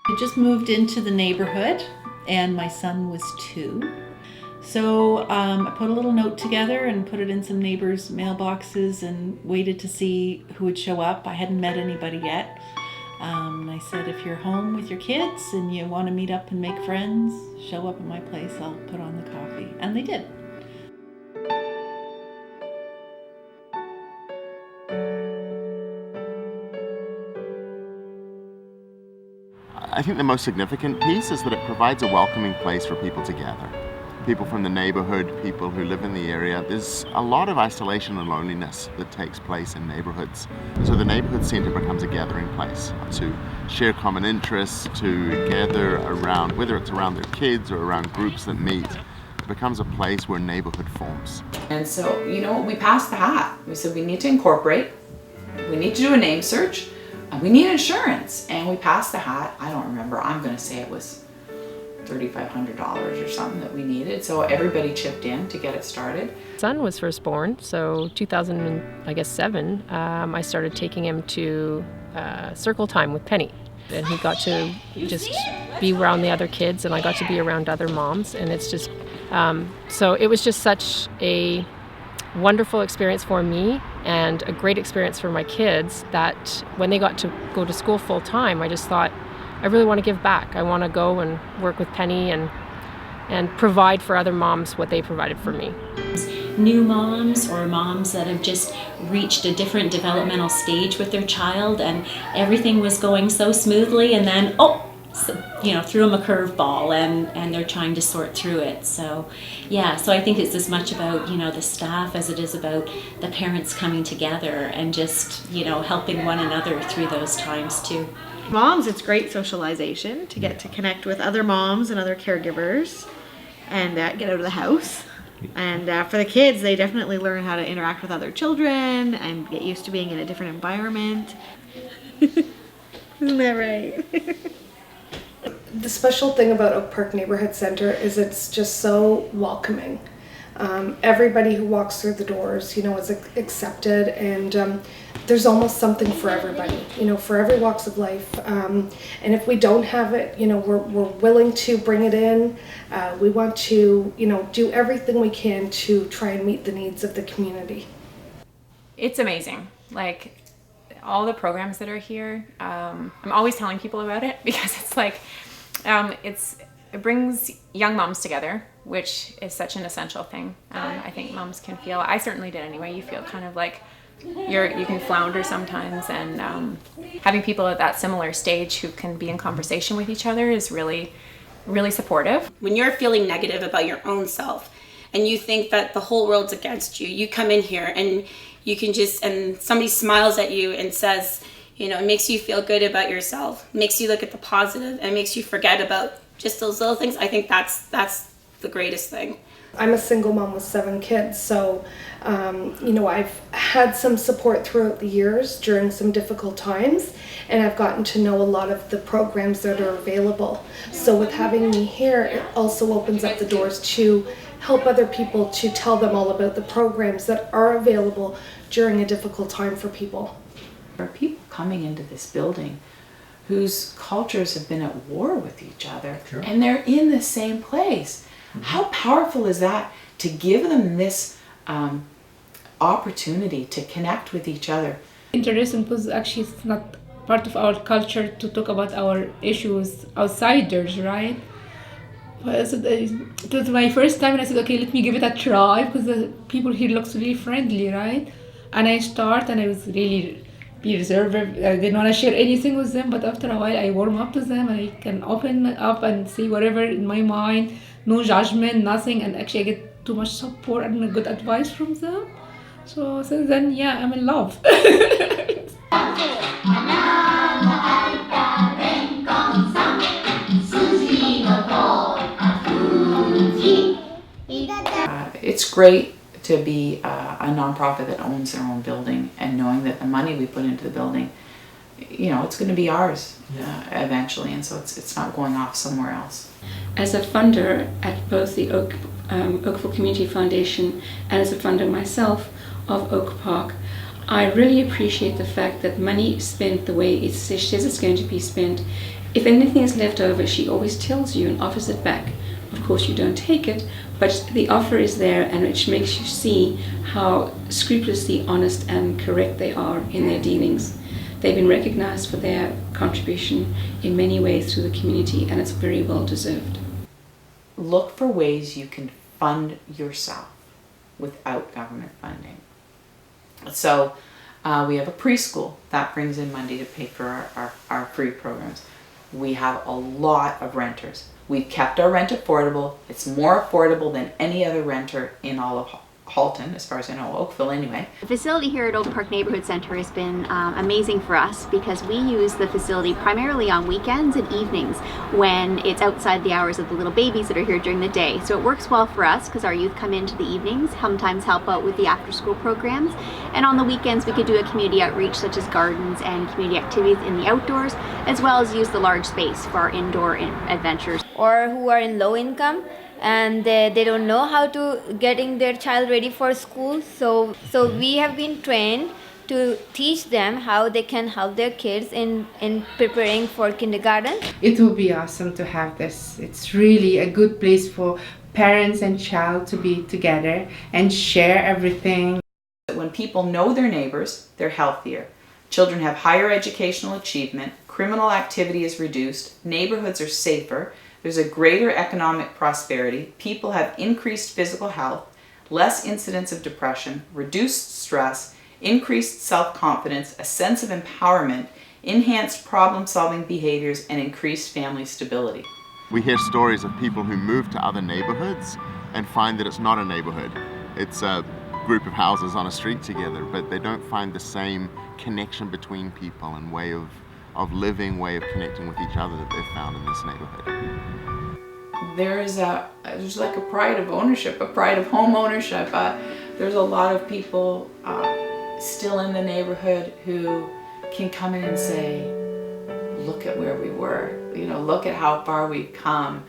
I just moved into the neighborhood and my son was 2. So I put a little note together and put it in some neighbors' mailboxes and waited to see who would show up. I hadn't met anybody yet. I said, if you're home with your kids and you want to meet up and make friends, show up at my place. I'll put on the coffee. And they did. I think the most significant piece is that it provides a welcoming place for people to gather. People from the neighborhood, people who live in the area. There's a lot of isolation and loneliness that takes place in neighborhoods. So the neighborhood center becomes a gathering place to share common interests, to gather around, whether it's around their kids or around groups that meet. It becomes a place where neighborhood forms. And so, we passed the hat. We said we need to incorporate, we need to do a name search, and we need insurance. And we passed the hat. I don't remember, I'm gonna say it was $3,500 or something that we needed. So everybody chipped in to get it started. Son was first born, so 2007, I started taking him to circle time with Penny. And he got to just be around the other kids and I got to be around other moms. And it's just, so it was just such a wonderful experience for me and a great experience for my kids that when they got to go to school full time, I just thought, I really want to give back. I want to go and work with Penny and provide for other moms what they provided for me. New moms or moms that have just reached a different developmental stage with their child and everything was going so smoothly and then, threw them a curveball and they're trying to sort through it. So I think it's as much about, the staff as it is about the parents coming together and just, helping one another through those times too. Moms, it's great socialization to get to connect with other moms and other caregivers and get out of the house. And for the kids, they definitely learn how to interact with other children and get used to being in a different environment. Isn't that right? The special thing about Oak Park Neighborhood Center is it's just so welcoming. Everybody who walks through the doors, is accepted, and there's almost something for everybody, for every walks of life. And if we don't have it, we're willing to bring it in. We want to, do everything we can to try and meet the needs of the community. It's amazing. Like all the programs that are here, I'm always telling people about it because it's like, it brings young moms together, which is such an essential thing. I think moms can feel, I certainly did anyway, you feel kind of like you can flounder sometimes, and having people at that similar stage who can be in conversation with each other is really, really supportive. When you're feeling negative about your own self and you think that the whole world's against you, you come in here and you can and somebody smiles at you and says, it makes you feel good about yourself, makes you look at the positive and makes you forget about just those little things. I think that's the greatest thing. I'm a single mom with 7 kids, so I've had some support throughout the years during some difficult times, and I've gotten to know a lot of the programs that are available. So with having me here, it also opens up the doors to help other people, to tell them all about the programs that are available during a difficult time for people. There are people coming into this building whose cultures have been at war with each other, sure, and they're in the same place. Mm-hmm. How powerful is that to give them this opportunity to connect with each other? Interesting because actually it's not part of our culture to talk about our issues outsiders, right? So it was my first time and I said, okay, let me give it a try because the people here looks really friendly, right? And I start and I was really be reserved. I didn't want to share anything with them, but after a while I warm up to them and I can open up and say whatever in my mind, no judgment, nothing, and actually I get too much support and good advice from them. So since then, I'm in love. It's great to be a nonprofit that owns their own building and knowing that the money we put into the building, it's going to be ours eventually, and so it's not going off somewhere else. As a funder at both the Oakville Community Foundation and as a funder myself of Oak Park, I really appreciate the fact that money spent the way it says it's going to be spent If anything is left over, she always tells you and offers it back. Of course, you don't take it, but the offer is there, and which makes you see how scrupulously honest and correct they are in their dealings. They've been recognized for their contribution in many ways through the community, and it's very well deserved. Look for ways you can fund yourself without government funding. So we have a preschool that brings in money to pay for our free programs. We have a lot of renters. We've kept our rent affordable. It's more affordable than any other renter in all of Halton, as far as I know, Oakville anyway. The facility here at Oak Park Neighborhood Center has been amazing for us because we use the facility primarily on weekends and evenings when it's outside the hours of the little babies that are here during the day. So it works well for us because our youth come into the evenings, sometimes help out with the after-school programs, and on the weekends we could do a community outreach such as gardens and community activities in the outdoors, as well as use the large space for our indoor adventures. Or who are in low income and they don't know how to getting their child ready for school, so we have been trained to teach them how they can help their kids in preparing for kindergarten. It will be awesome to have this. It's really a good place for parents and child to be together and share everything. When people know their neighbors, they're healthier. Children have higher educational achievement, criminal activity is reduced, neighborhoods are safer, there's a greater economic prosperity, people have increased physical health, less incidence of depression, reduced stress, increased self-confidence, a sense of empowerment, enhanced problem-solving behaviors, and increased family stability. We hear stories of people who move to other neighborhoods and find that it's not a neighborhood. It's a group of houses on a street together, but they don't find the same connection between people and way of living, way of connecting with each other that they've found in this neighborhood. There's like a pride of ownership, a pride of home ownership. There's a lot of people still in the neighborhood who can come in and say, look at where we were, look at how far we've come.